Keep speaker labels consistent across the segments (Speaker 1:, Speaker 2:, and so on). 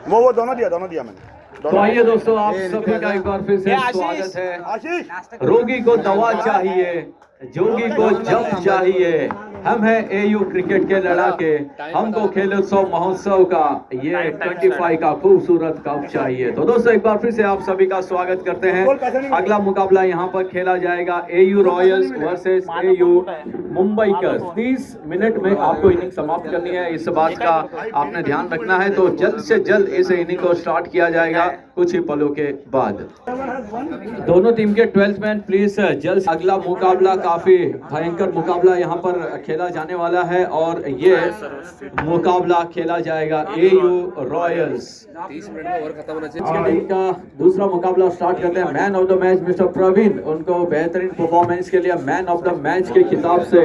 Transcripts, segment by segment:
Speaker 1: वो दोनों दिया मैंने।
Speaker 2: तो आइए दोस्तों, आप सभी का एक बार फिर से स्वागत है।
Speaker 1: आशीष
Speaker 2: रोगी को दवा चाहिए, जोगी को जब चाहिए। हम हैं एयू क्रिकेट के लड़ाके, हमको खेलोत्सव महोत्सव का ये 25 का खूबसूरत कप चाहिए। तो दोस्तों एक बार फिर से आप सभी का स्वागत करते हैं। अगला मुकाबला यहाँ पर खेला जाएगा AU Royals versus AU Mumbaikars. 30 minute में आपको इनिंग समाप्त करनी है, इस बात का आपने ध्यान रखना है। तो जल्द से जल्द इस इनिंग को स्टार्ट किया जाएगा कुछ ही पलों के बाद। दोनों टीम के 12th मैन प्लीज जल्द। अगला मुकाबला काफी भयंकर मुकाबला यहाँ पर खेला जाने वाला है और ये मुकाबला खेला जाएगा एयू रॉयल्स।
Speaker 3: 30 मिनट में ओवर खत्म होना चाहिए।
Speaker 2: इनका दूसरा मुकाबला स्टार्ट करते हैं। Man of the match mister Praveen, उनको बेहतरीन परफॉर्मेंस के लिए मैन ऑफ द मैच के खिताब से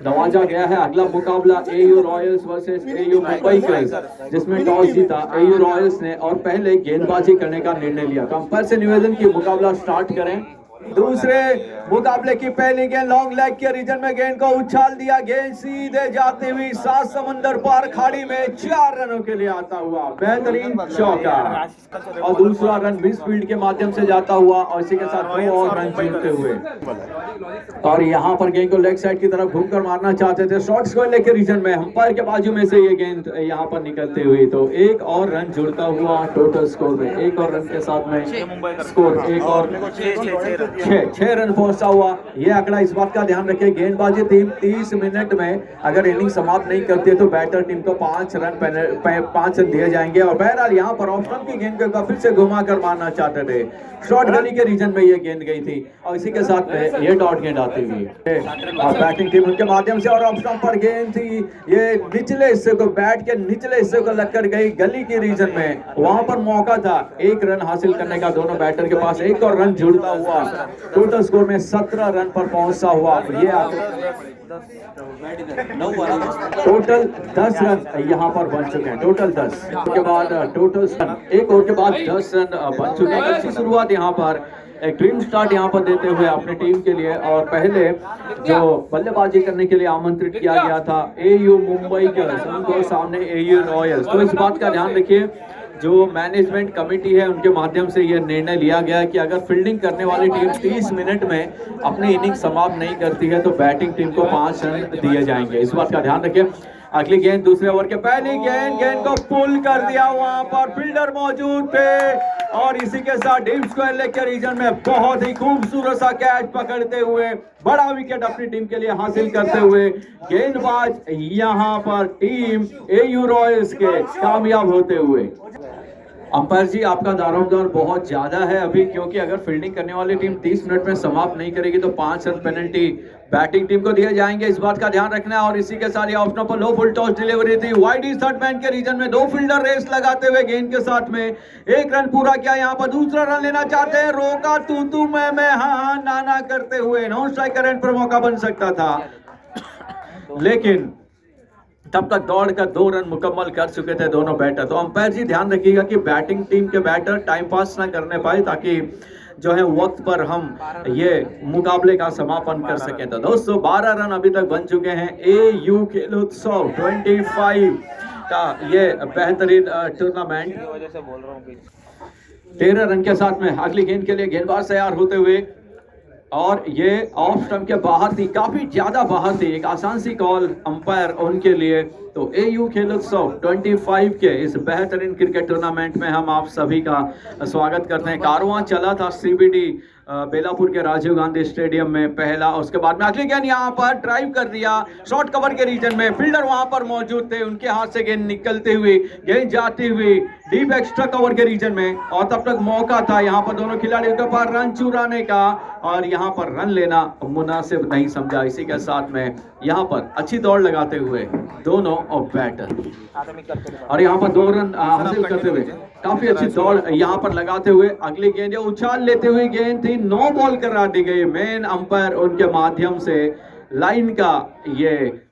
Speaker 2: नवाजा गया है। अगला मुकाबला AU Royals versus AU Mumbaikars, जिसमें टॉस जीता एयू रॉयल्स ने और पहले गेंदबाजी करने का निर्णय लिया। कंपेयर से निवेदन की मुकाबला स्टार्ट करें। दूसरे मुकाबले की पहली गेंद लॉन्ग लेग के रीजन में गेंद को उछाल दिया। गेंद सीधे जाती हुई 7 समंदर पार खाड़ी में 4 रनों के लिए आता हुआ बेहतरीन चौका और दूसरा रन मिस फील्ड के माध्यम से जाता हुआ और इसी के साथ 2 और रन जीतते हुए। और यहाँ पर गेंद को लेग साइड की तरफ घूमकर मारना चाहते थे शॉर्ट स्क्वायर लेग के रीजन में, अंपायर के बाजू में से ये गेंद यहाँ पर निकलती हुई। तो 1 और रन जुड़ता हुआ टोटल स्कोर में, 1 और रन के साथ में स्कोर 1 और 6 रन पहुंचा हुआ। ये आंकड़ा इस बात का ध्यान रखें, गेंदबाजी टीम 30 मिनट में अगर इनिंग समाप्त नहीं करती है तो बैटर टीम को 5 रन दिए जाएंगे। और बहरहाल यहाँ पर ऑप्शन की गेंद को फिर से घुमाकर मारना चाहते थे। शॉर्ट गली के रीजन में ये गेंद गई थी और इसी के साथ में ये डॉट गेंद आती हुई और बैटिंग टीम उनके माध्यम से और ऑप्शन पर गेंद थी। ये निचले हिस्से को, बैट के निचले हिस्से को लगकर गई गली के रीजन में। वहां पर मौका था 1 रन हासिल करने का दोनों बैटर के पास, 1 और रन जुड़ता हुआ टोटल स्कोर में 17 रन पर पहुंचा हुआ। ये टोटल 10 रन यहाँ पर बन चुके हैं, टोटल 10 के बाद टोटल 1 ओवर के बाद 10 रन बन चुके हैं। अच्छी शुरुआत यहाँ पर, एक ड्रीम स्टार्ट यहाँ पर देते हुए अपनी टीम के लिए। और पहले जो बल्लेबाजी करने के लिए आमंत्रित किया गया था एयू मुंबईकर्स, उनको सामने एयू रॉयल्स। तो इस बात का ध्यान रखिए, जो मैनेजमेंट कमेटी है उनके माध्यम से यह निर्णय लिया गया कि अगर फील्डिंग करने वाली टीम 30 मिनट में अपनी इनिंग समाप्त नहीं करती है तो बैटिंग टीम को 5 रन दिए जाएंगे। इस बात का ध्यान रखें। अगली गेंद दूसरे ओवर के पहली गेंद को पुल कर दिया, वहां पर फील्डर मौजूद थे और इसी के साथ डीप स्क्वायर लेग के रीजन में बहुत ही खूबसूरत सा कैच पकड़ते हुए बड़ा विकेट अपनी टीम के लिए हासिल करते हुए गेंदबाज यहां पर टीम एयू रॉयल्स के कामयाब होते हुए। अंपायर जी, आपका दारोमदार बहुत ज्यादा है अभी, क्योंकि अगर फील्डिंग करने वाली टीम 30 मिनट में समाप्त नहीं करेगी तो 5 रन पेनल्टी बैटिंग टीम को दिए जाएंगे। इस बात का ध्यान रखना है। और इसी के साथ ये ऑप्शन पर लो फुल टॉस डिलीवरी थी, वाइड इज थर्ड मैन के रीजन में 2 फील्डर रेस लगाते हुए गेंद के साथ में 1 रन पूरा किया। यहाँ पर दूसरा रन लेना चाहते हैं, रोका तू मैं हाँ नाना करते हुए। नॉन स्ट्राइकर एंड पर मौका बन सकता था, लेकिन तब तक दौड़ कर 2 रन मुकम्मल कर चुके थे दोनों बैटर। तो अंपायर जी ध्यान रखिएगा कि बैटिंग टीम के बैटर टाइम पास ना करने पाए, ताकि जो है वक्त पर हम ये मुकाबले का समापन कर सकें। तो दोस्तों 12 रन अभी तक बन चुके हैं। एयू खेलोत्सव 25 का ये बेहतरीन टूर्नामेंट 13 रन के साथ में अगली गेंद के लिए गेंदबाज तैयार होते हुए और ये ऑफ स्टंप के बाहर थी, काफी ज्यादा बाहर थी, एक आसान सी कॉल अंपायर उनके लिए। तो एयू खेलोत्सव 25 के इस बेहतरीन क्रिकेट टूर्नामेंट में हम आप सभी का स्वागत करते हैं। कारवां चला था सीबीडी बेलापुर के राजीव गांधी स्टेडियम में पहला, उसके बाद में अगली गेंद यहाँ पर ड्राइव कर दिया शॉर्ट कवर के रीजन में, फील्डर वहां पर मौजूद थे, उनके हाथ से गेंद निकलती हुई, गेंद जाती हुई डीप एक्स्ट्रा कवर के रीजन में। और तब तक मौका था यहाँ पर दोनों खिलाड़ियों के पास रन चुराने का और यहाँ पर रन लेना मुनासिब नहीं समझा। इसी के साथ में यहाँ पर अच्छी दौड़ लगाते हुए दोनों और बैटर और यहाँ पर 2 रन हासिल करते हुए काफी अच्छी दौड़ यहाँ पर लगाते हुए अगली गेंद उछाल लेते हुए गेंद थी, नो बॉल करार दी गई। मेन अंपायर उनके माध्यम से लाइन का ये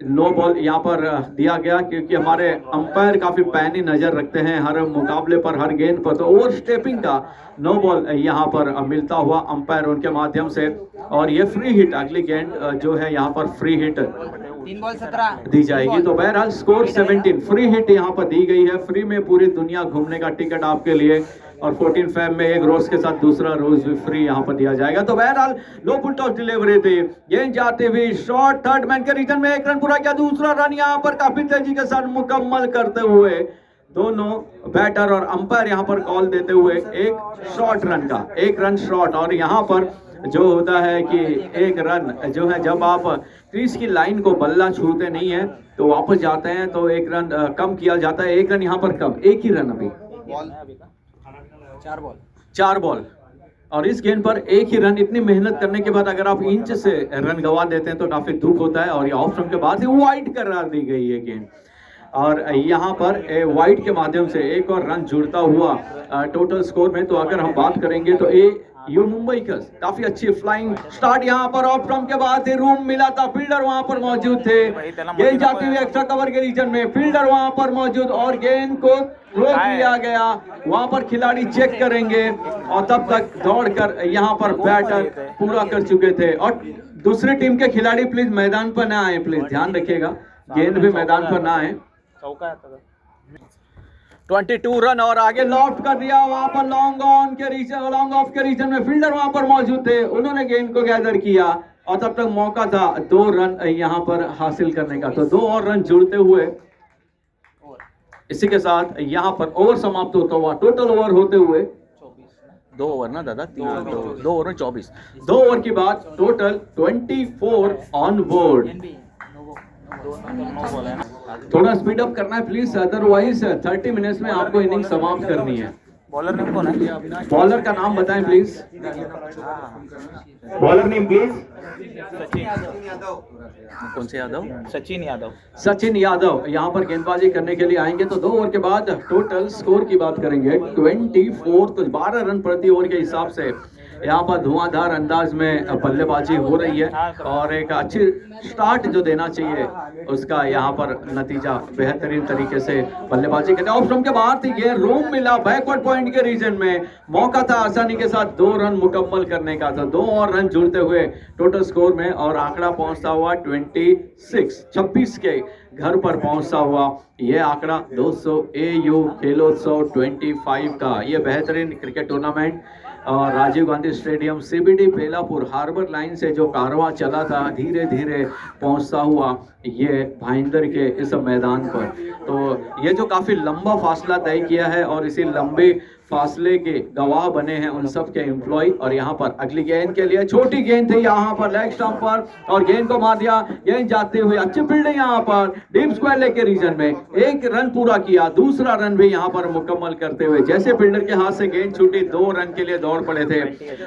Speaker 2: नो बॉल यहाँ पर दिया गया, क्योंकि हमारे अंपायर काफी पैनी नजर रखते हैं हर मुकाबले पर, हर गेंद पर। तो ओवर स्टेपिंग का नो बॉल यहाँ पर मिलता हुआ अंपायर उनके माध्यम से। और ये फ्री हिट, अगली गेंद जो है यहाँ पर फ्री हिट
Speaker 1: 3 बॉल 17
Speaker 2: दी जाएगी। तो बहरहाल स्कोर 17 फ्री हिट यहाँ पर दी गई है। फ्री में पूरी दुनिया घूमने का टिकट आपके लिए, और 14 फैब में एक रोज के साथ दूसरा रोज भी फ्री यहाँ पर दिया जाएगा। तो बहरहाल लो फुल टॉस डिलीवरी थी, गेंद जाते हुए शॉट थर्ड मैन के रीजन में, एक रन पूरा किया, दूसरा रन यहाँ पर काफी तेजी के साथ मुकम्मल करते हुए दोनों बैटर और अंपायर यहाँ पर कॉल देते हुए एक शॉर्ट रन का, एक रन शॉर्ट। और यहाँ पर जो होता है कि एक रन जो है, जब आप क्रीज की लाइन को बल्ला छूते नहीं है तो वापस जाते हैं तो एक रन कम किया जाता है। एक रन यहाँ पर कम, एक ही रन अभी 4 बॉल और इस गेंद पर एक ही रन। इतनी मेहनत करने के बाद अगर आप इंच से रन गवा देते हैं तो काफी दुख होता है। और ये ऑफ स्टंप के बाद ही वाइड करार दी गई है गेंद, और यहाँ पर वाइड के माध्यम से एक और रन जुड़ता हुआ टोटल स्कोर में। तो अगर हम बात करेंगे तो यू मुंबई का काफी अच्छी फ्लाइंग स्टार्ट यहाँ पर ऑफ स्टंप के बाद ही रूम मिला था, फील्डर वहां पर मौजूद थे, गेंद जाते हुए एक्स्ट्रा कवर के रीजन में, फील्डर वहां पर मौजूद और गेंद को रोक लिया गया। वहां पर खिलाड़ी चेक करेंगे और तब तक दौड़कर यहाँ पर बैटर पूरा कर चुके थे। और दूसरी टीम के खिलाड़ी प्लीज मैदान पर ना आए, प्लीज ध्यान रखिएगा, गेंद भी मैदान पर ना आए। 22 रन और आगे लॉफ्ट कर दिया, वहां पर लॉन्ग ऑन के रीजन, लॉन्ग ऑफ के रीजन में फील्डर वहां पर मौजूद थे, उन्होंने गेंद को गैदर किया और तब तक मौका था 2 रन यहां पर हासिल करने का। तो 2 और रन जुड़ते हुए इसी के साथ यहां पर ओवर समाप्त होता हुआ, टोटल ओवर होते हुए 2 ओवर ना दादा, 2 ओवर में 24, 2 ओवर की बात, टोटल 24 ऑन बोर्ड। थोड़ा स्पीड अप करना है प्लीज, अदरवाइज 30 मिनट्स में आपको इनिंग समाप्त करनी है।
Speaker 3: बॉलर नेम कौन है?
Speaker 2: बॉलर का नाम बताएं प्लीज,
Speaker 1: बॉलर नेम प्लीज।
Speaker 3: कौन से यादव? सचिन यादव।
Speaker 2: सचिन यादव यहाँ पर गेंदबाजी करने के लिए आएंगे। तो 2 ओवर के बाद टोटल स्कोर की बात करेंगे 24, तो 12 रन प्रति ओवर के हिसाब से यहाँ पर धुआंधार अंदाज में बल्लेबाजी हो रही है और एक अच्छी स्टार्ट जो देना चाहिए उसका यहाँ पर नतीजा बेहतरीन तरीके से बल्लेबाजी करते हैं। ऑफ स्टंप के बाहर थी गेंद, रूम मिला बैकवर्ड पॉइंट के रीजन में, मौका था आसानी के साथ 2 रन मुकम्मल करने का। तो 2 और रन जुड़ते हुए टोटल स्कोर में और आंकड़ा पहुंचता हुआ 26 के घर पर पहुंचता हुआ ये आंकड़ा 200 AU खेलोत्सव 25 का। ये बेहतरीन क्रिकेट टूर्नामेंट और Rajiv Gandhi stadium CBD Belapur harbour line से जो कारवां चला था, धीरे धीरे पहुंचता हुआ ये भाईंदर के इस मैदान पर। तो ये जो काफी लंबा फासला तय किया है और इसी लंबे फासले के गवाह बने हैं उन सब के एम्प्लॉय। और यहाँ पर अगली गेंद के लिए छोटी गेंद थी यहाँ पर लेग स्टंप पर और गेंद को मार दिया, गेंद जाते हुए अच्छी फील्डिंग यहाँ पर डीप स्क्वायर लेग के रीजन में, एक रन पूरा किया, दूसरा रन भी यहाँ पर मुकम्मल करते हुए जैसे फील्डर के हाथ से गेंद छूटी 2 रन के लिए दौड़ पड़े थे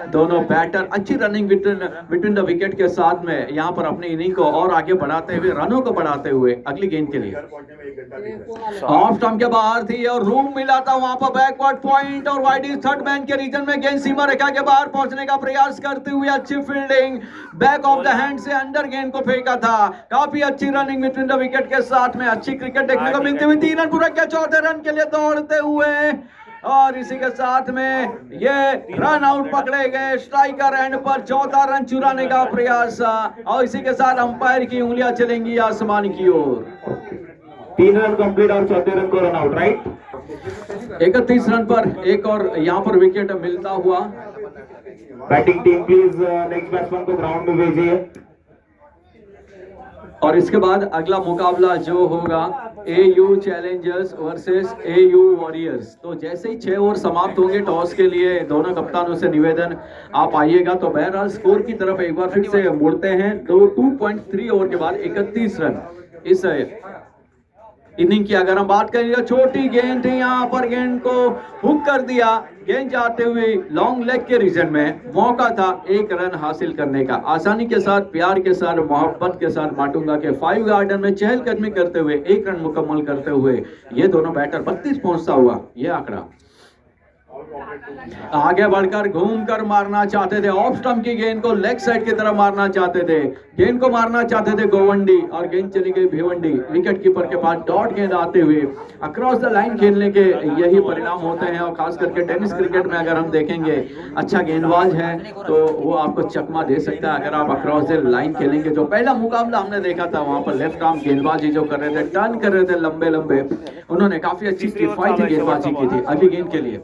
Speaker 2: दोनों बैटर। अच्छी रनिंग बिटवीन द विकेट के साथ में यहाँ पर अपनी इनिंग को और आगे बढ़ाते हुए, रनों को बढ़ाते हुए अगली गेंद के लिए ऑफ स्टंप के बाहर थी और रूम मिला था वहां पर बैकवर्ड पॉइंट और वाइड इज थर्ड मैन के रीजन में, गेंद सीमा रेखा के बाहर पहुंचने का प्रयास करते हुए अच्छी fielding, back of the hand से अंदर गेंद को फेंका था। काफी अच्छी रनिंग बिटवीन द विकेट के साथ में अच्छी क्रिकेट देखने को मिलती हुई, 3 रन पूरा किया, चौथे रन के लिए दौड़ते हुए और इसी के साथ में ये रन आउट पकड़े गए स्ट्राइकर एंड पर, चौथा रन चुराने का प्रयास और इसी के साथ अंपायर की उंगलियां चलेंगी आसमान की ओर।
Speaker 1: 3 रन कंप्लीट और चौथे रन को रन आउट, राइट।
Speaker 2: 31 रन पर एक और यहाँ पर विकेट मिलता हुआ।
Speaker 1: Batting team please next batsman को ग्राउंड में भेजिए।
Speaker 2: और इसके बाद अगला मुकाबला जो होगा AU challengers versus AU warriors. तो जैसे ही 6 ओवर समाप्त होंगे टॉस के लिए दोनों कप्तानों से निवेदन आप आइएगा। तो बहरहाल स्कोर की तरफ एक बार फिर से मुड़ते हैं। 2.3 ओवर के बाद 31 रन इस इनिंग की अगर हम बात करें, छोटी गेंद थी यहाँ पर, गेंद को हुक कर दिया, गेंद जाते हुए लॉन्ग लेग के रीजन में, मौका था 1 रन हासिल करने का। आसानी के साथ, प्यार के साथ, मोहब्बत के साथ माटुंगा के 5 गार्डन में चहलकदमी करते हुए 1 रन मुकम्मल करते हुए ये दोनों बैटर 32 पहुंचता हुआ ये आंकड़ा। आगे बढ़कर घूमकर मारना चाहते थे, ऑफ स्टंप की गेंद को लेग साइड की तरफ मारना चाहते थे, गेंद को मारना चाहते थे गोवंडी और गेंद चली गई भिवंडी। विकेट कीपर के पास डॉट गेंद आते हुए अक्रॉस द लाइन खेलने के यही परिणाम होते हैं। और खास करके टेनिस क्रिकेट में अगर हम देखेंगे अच्छा गेंदबाज है तो वो आपको चकमा दे सकता है अगर आप अक्रॉस द लाइन खेलेंगे। जो पहला मुकाबला हमने देखा था वहां पर लेफ्ट आर्म गेंदबाजी जो कर रहे थे, टर्न कर रहे थे लंबे लंबे, उन्होंने काफी अच्छी किफायती गेंदबाजी की थी अगली गेंद के लिए।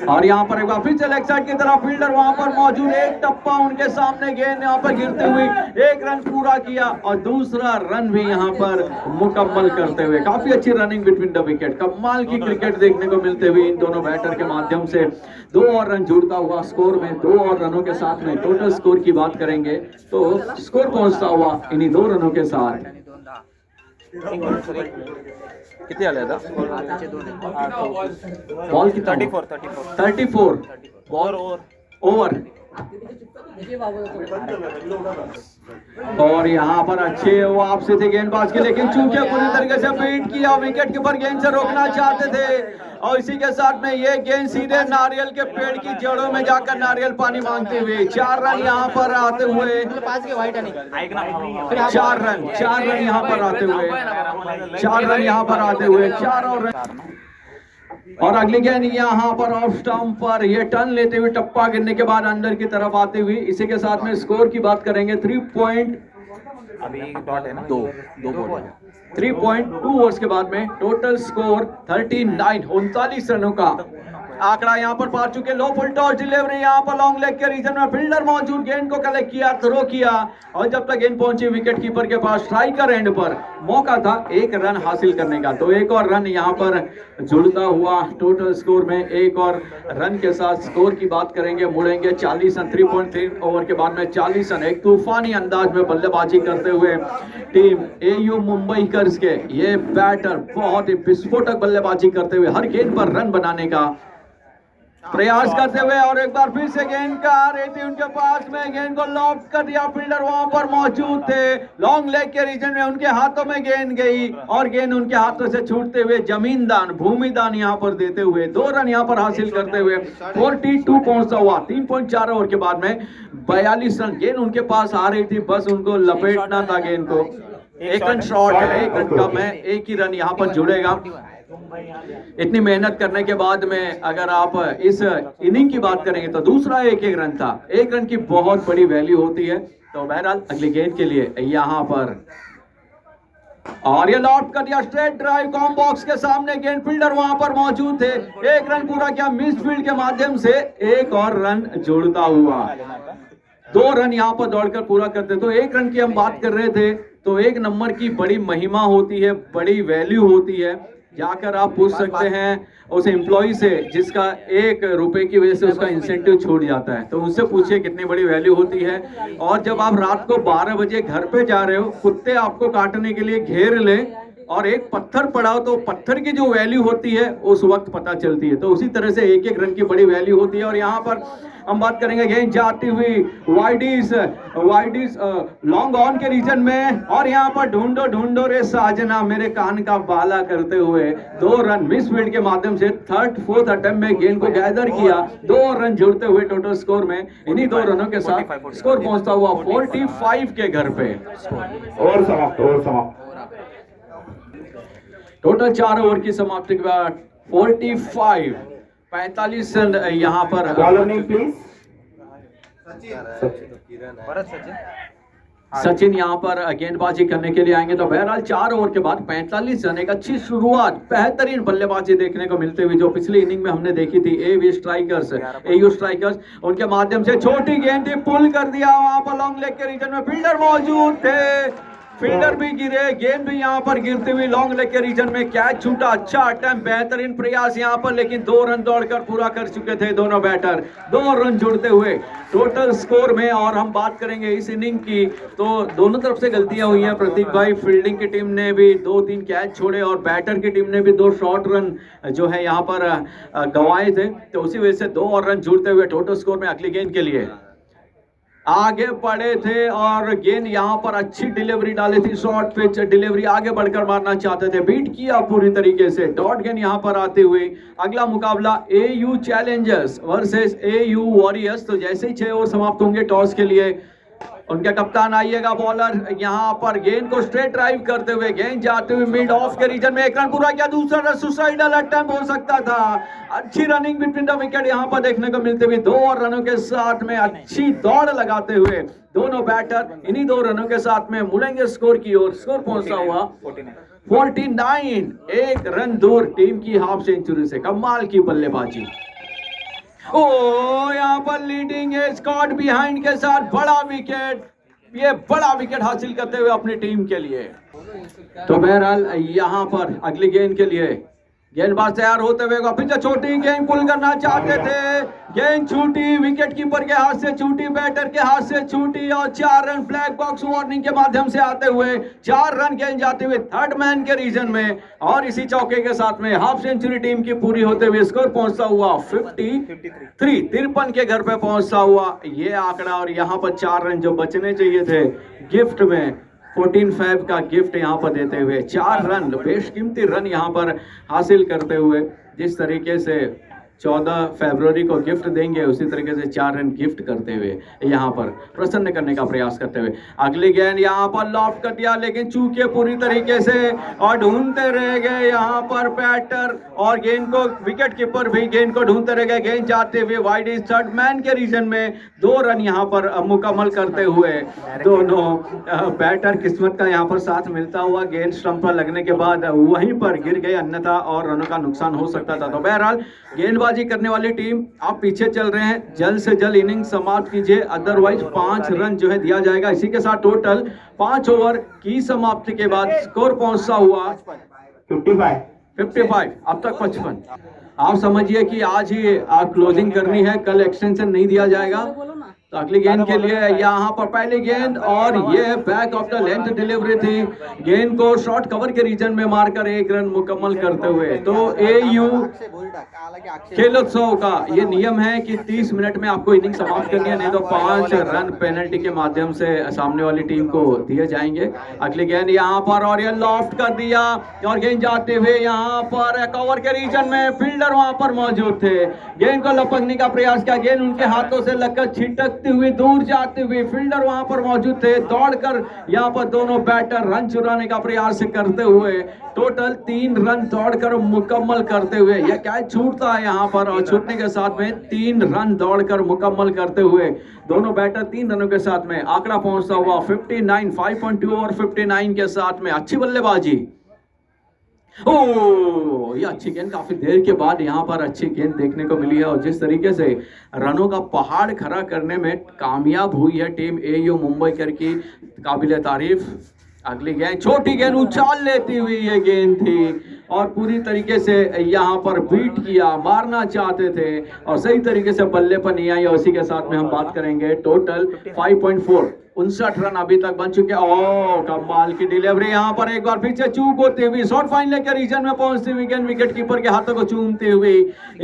Speaker 2: और यहाँ पर एक बार फिर से लेग साइड की तरफ फील्डर वहां पर मौजूद, एक टप्पा उनके सामने, गेंद यहाँ पर गिरते हुए एक रन पूरा किया और दूसरा रन भी यहाँ पर मुकम्मल करते हुए। काफी अच्छी रनिंग बिटवीन द विकेट, कमाल की क्रिकेट देखने को मिलते हुए इन दोनों बैटर के माध्यम से। 2 और रन जुड़ता हुआ स्कोर में, 2 और रनों के साथ में टोटल स्कोर की बात करेंगे तो स्कोर पहुंचता हुआ इन्हीं 2 रनों के साथ।
Speaker 3: किती आले आता
Speaker 2: बॉल कितना? 34
Speaker 3: बॉल
Speaker 2: ओवर। और यहाँ पर अच्छे वापसी थे गेंदबाज के, लेकिन चूंकि पूरी तरीके से बीट किया, विकेट कीपर गेंद से रोकना चाहते थे और इसी के साथ में ये गेंद सीधे नारियल के पेड़ की जड़ों में जाकर नारियल पानी मांगते हुए 4 रन यहाँ पर आते हुए, 4 रन यहाँ पर आते हुए, 4 रन यहाँ पर आते हुए, 4 और रन। और अगली गेंद यहाँ पर ऑफ स्टंप पर ये टर्न लेते हुए टप्पा गिरने के बाद अंदर की तरफ आते हुए। इसी के साथ में स्कोर की बात करेंगे 3.2 ओवर्स के बाद में टोटल स्कोर 39 रनों का आंकड़ा यहाँ पर पा चुके। लो फुल टॉस डिलीवरी यहाँ पर लॉन्ग लेग के रीजन में फील्डर मौजूद, गेंद को कलेक्ट किया, थ्रो किया और जब तक गेंद पहुंची विकेट कीपर के पास स्ट्राइकर एंड पर मौका था 1 रन हासिल करने का। तो 1 और रन यहाँ पर जुड़ता हुआ टोटल स्कोर में 1 और रन के साथ स्कोर की बात करेंगे, मुड़ेंगे 40 रन। 3.3 ओवर के बाद में 40 रन, एक तूफानी अंदाज में बल्लेबाजी करते हुए टीम एयू मुंबई कर्स के ये बैटर बहुत ही विस्फोटक बल्लेबाजी करते हुए हर गेंद पर रन बनाने का प्रयास करते हुए। और एक बार फिर से गेंद का आ रही थी उनके पास में, गेंद को लॉफ्ट कर दिया, फील्डर वहां पर मौजूद थे, लॉन्ग लेग के रीजन में उनके हाथों में गेंद गई और गेंद उनके हाथों से छूटते हुए जमीन दान, भूमि दान यहाँ पर देते हुए 2 रन यहाँ पर हासिल करते हुए 42 पहुंचता हुआ। 3.4 ओवर के बाद में 42 रन, गेंद उनके पास आ रही थी, बस उनको लपेटना था गेंद को। 1 रन शॉर्ट है, 1 रन कम है, 1 ही रन यहाँ पर जुड़ेगा। इतनी मेहनत करने के बाद में अगर आप इस इनिंग की बात करेंगे तो दूसरा 1 रन था, 1 रन की बहुत बड़ी वैल्यू होती है। तो बहरहाल अगली गेंद के लिए यहाँ पर और ये लॉफ्ट कर दिया, स्ट्रेट ड्राइव कॉम बॉक्स के सामने, गेंद फील्डर वहां पर मौजूद थे, 1 रन पूरा किया मिस फील्ड के माध्यम से, 1 और रन जुड़ता हुआ। 2 रन यहाँ पर दौड़कर पूरा करते। तो 1 रन की हम बात कर रहे थे तो 1 नंबर की बड़ी महिमा होती है, बड़ी वैल्यू होती है। जाकर आप पूछ सकते हैं उस एम्प्लॉय से जिसका 1 रुपए की वजह से उसका इंसेंटिव छूट जाता है, तो उससे पूछिए कितनी बड़ी वैल्यू होती है। और जब आप रात को 12 बजे घर पे जा रहे हो, कुत्ते आपको काटने के लिए घेर ले और एक पत्थर पड़ा हो तो पत्थर की जो वैल्यू होती है उस वक्त पता चलती है। तो उसी तरह से 1 रन की बड़ी वैल्यू होती है। और यहाँ पर हम बात करेंगे गेंद जाती हुई वाइडिस लॉन्ग ऑन के रीजन में और यहाँ पर ढूंढो रे साजना मेरे कान का बाला करते हुए 2 रन मिस फील्ड के माध्यम से 4th अटेम्प्ट में गेंद को गैदर किया, 2 रन जुड़ते हुए टोटल स्कोर में इन्हीं 2 रनों के साथ स्कोर पहुंचता हुआ 45 के घर पे।
Speaker 1: ओवर समाप्त।
Speaker 2: टोटल 4 ओवर की समाप्ति के बाद 45 रन यहाँ पर।
Speaker 1: Bowler name please.
Speaker 2: सचिन यहाँ पर गेंदबाजी करने के लिए आएंगे। तो बहरहाल 4 ओवर के बाद 45 रन, एक अच्छी शुरुआत, बेहतरीन बल्लेबाजी देखने को मिलते हुए जो पिछली इनिंग में हमने देखी थी एयू स्ट्राइकर्स, उनके माध्यम से छोटी गेंद थी, पुल कर दिया वहां पर लॉन्ग लेग के रीजन में, फील्डर मौजूद थे, फील्डर भी गिरे, गेंद भी यहाँ पर गिरती हुई लॉन्ग लेग के रीजन में कैच छूटा। अच्छा अटेम्प्ट, बेहतरीन प्रयास यहाँ पर, लेकिन 2 रन दौड़कर पूरा कर चुके थे दोनों बैटर, 2 रन जुड़ते हुए टोटल स्कोर में। और हम बात करेंगे इस इनिंग की तो दोनों तरफ से गलतियां हुई हैं प्रतीक भाई, फील्डिंग की टीम ने भी 2-3 कैच छोड़े और बैटर की टीम ने भी 2 शॉर्ट रन जो है यहाँ पर गंवाए थे। तो उसी वजह से 2 और रन जुड़ते हुए टोटल स्कोर में अगली गेंद के लिए आगे बढ़े थे और गेंद यहाँ पर अच्छी डिलीवरी डाली थी, शॉर्ट पिच डिलीवरी, आगे बढ़कर मारना चाहते थे, बीट किया पूरी तरीके से, डॉट गेंद यहाँ पर आते हुए। अगला मुकाबला AU challengers versus AU warriors. तो जैसे ही 6 ओवर समाप्त होंगे टॉस के लिए, उनके कप्तान आइएगा, बॉलर यहाँ पर गेंद को स्ट्रेट ड्राइव करते हुए, गेंद जाते हुए मिड ऑफ के रीजन में, एक रन पूरा किया, दूसरा रन सुसाइडल अटेम्प्ट हो सकता था। अच्छी रनिंग बिटवीन द विकेट यहाँ पर देखने को मिलते हुए, 2 और रनों के साथ में अच्छी दौड़ लगाते हुए दोनों बैटर इन्हीं 2 रनों के साथ में मुड़ेंगे स्कोर की ओर। स्कोर पहुंचा हुआ 49, 1 रन दूर टीम की हाफ सेंचुरी से। कमाल की बल्लेबाजी। ओ यहाँ पर लीडिंग है स्कॉट बिहाइंड के साथ, बड़ा विकेट, ये बड़ा विकेट हासिल करते हुए अपनी टीम के लिए। तो बहरहाल यहाँ पर अगली गेंद के लिए गेंदबाज तैयार होते हुए, फिर छोटी गेंद पुल करना चाहते थे, गेंद छूटी, विकेट कीपर के हाथ से छूटी, बैटर के हाथ से छूटी और 4 रन ब्लैक बॉक्स वार्निंग के माध्यम से आते हुए 4 रन गेंद जाते हुए थर्ड मैन के रीजन में, और इसी चौके के साथ में हाफ सेंचुरी टीम की पूरी होते हुए स्कोर पहुंचता हुआ 53 के घर पे पहुंचता हुआ ये आंकड़ा। और यहाँ पर 4 रन जो बचने चाहिए थे गिफ्ट में, 14-5 का गिफ्ट यहाँ पर देते हुए 4 रन, बेशकीमती रन यहाँ पर हासिल करते हुए, जिस तरीके से 14 फरवरी को गिफ्ट देंगे उसी तरीके से 4 रन गिफ्ट करते हुए यहाँ पर प्रसन्न करने का प्रयास करते हुए। अगली गेंद यहाँ पर लॉफ्ट कर दिया, लेकिन चूके पूरी तरीके से और ढूंढते रह गए यहाँ पर बैटर, और गेंद को विकेट कीपर भी गेंद को ढूंढते रह गए, गेंद जाते हुए वाइड इज थर्ड मैन के रीजन में 2 रन यहाँ पर मुकम्मल करते हुए दोनों बैटर किस्मत का यहाँ पर साथ मिलता हुआ, गेंद स्टंप पर लगने के बाद वहीं पर गिर गए, अन्यथा और रनों का नुकसान हो सकता था। तो बहरहाल गेंदबाजी करने वाली टीम आप पीछे चल रहे हैं, जल्द से जल्द इनिंग समाप्त कीजिए, अदरवाइज 5 रन जो है दिया जाएगा। इसी के साथ टोटल 5 ओवर की समाप्ति के बाद स्कोर पहुंचता हुआ 55, अब तक 55। आप समझिए कि आज ही आप क्लोजिंग करनी है, कल एक्सटेंशन नहीं दिया जाएगा। तो अगली गेंद के लिए यहाँ पर पहली गेंद, और ये back of the length delivery थी, गेंद को शॉर्ट कवर के रीजन में मारकर 1 रन मुकम्मल करते हुए। तो AU खेलोत्सव का ये नियम है कि 30 मिनट में आपको इनिंग समाप्त करनी है, नहीं तो 5 रन पेनल्टी के माध्यम से सामने वाली टीम को दिए जाएंगे। अगली गेंद यहाँ पर, और ये लॉफ्ट कर दिया, और गेंद जाते हुए यहाँ पर कवर के रीजन में फील्डर वहां पर मौजूद थे, गेंद को लपकने का प्रयास किया, गेंद उनके हाथों से लगकर छिटक हुए दूर जाते हुए, फील्डर वहां पर मौजूद थे, दौड़कर यहां पर दोनों बैटर रन चुराने का प्रयास करते हुए टोटल 3 रन दौड़कर मुकम्मल करते हुए, यह कैच छूटता है यहां पर, और छूटने के साथ में 3 रन दौड़कर मुकम्मल करते हुए दोनों बैटर 3 रनों के साथ में आंकड़ा पहुंचता हुआ 59, 5.2 और 59 के साथ में। अच्छी बल्लेबाजी, ओ ये अच्छी गेंद, काफी देर के बाद यहाँ पर अच्छी गेंद देखने को मिली है, और जिस तरीके से रनों का पहाड़ खड़ा करने में कामयाब हुई है टीम AU मुंबई की, काबिले तारीफ। अगली गेंद छोटी गेंद उछाल लेती हुई ये गेंद थी, और पूरी तरीके से यहाँ पर बीट किया, मारना चाहते थे और सही तरीके से बल्ले पर नहीं आई। और उसी के साथ में हम बात करेंगे टोटल 5.4, 59 रन अभी तक बन चुके। ओ कमाल की डिलीवरी, यहाँ पर एक बार पीछे चूक होती हुई, शॉर्ट फाइन लेकर रीजन में पहुंचती हुई गेंद विकेट कीपर के हाथों को चूमते हुए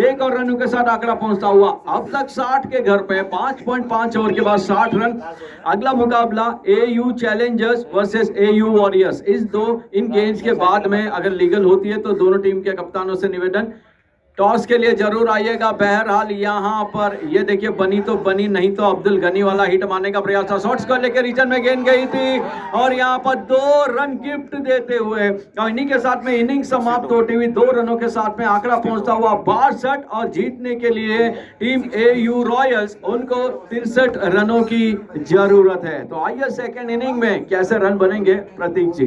Speaker 2: 1 और रनों के साथ आंकड़ा पहुंचता हुआ अब तक 60 के घर पे, 5.5 ओवर के बाद 60 रन। अगला मुकाबला AU challengers versus AU warriors. इन गेम्स के बाद में अगर लीगल होती है तो दोनों टीम के कप्तानों से निवेदन टॉस के लिए जरूर आइएगा। बहरहाल यहाँ पर ये देखिए, बनी तो बनी, नहीं तो अब्दुल गनी वाला हिट मारने का प्रयास था, शॉट्स को लेकर रीजन में गेंद गई थी, और यहाँ पर 2 रन गिफ्ट देते हुए और इन्हीं के साथ में इनिंग समाप्त होती हुई 2 रनों के साथ में आंकड़ा पहुंचता हुआ 62, और जीतने के लिए टीम AU रॉयल्स उनको 63 रनों की जरूरत है। तो आइए सेकेंड इनिंग में कैसे रन बनेंगे प्रतीक जी।